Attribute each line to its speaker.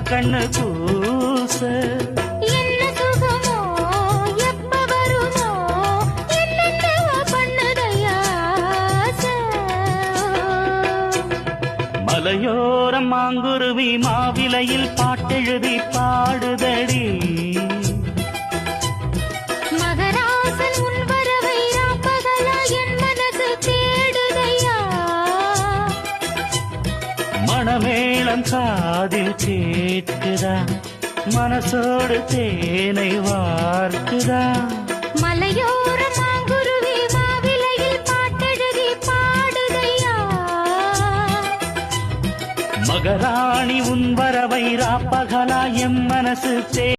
Speaker 1: கண்ணு கூச
Speaker 2: என்ன சுகமோ எப்ப வருமோ என்னென்னவோ பண்ணுதையா
Speaker 1: மலையோரம் மாங்குருவி மாவிலையில் பாட்டெழுதி பாடுதடி
Speaker 2: மகராசன் உன் வரவை ராப்பகலா என் மனசு தேடுதையா
Speaker 1: மணமேளம் காதில் கேட்குதா மனசோடு தேனை வார்க்குதா
Speaker 2: மலையோர மாங்குருவி மாவிலையில் பாட்டெழுதி பாடுதையா
Speaker 1: மகராணி உன் வரவை ராப்பகலா எம் மனசு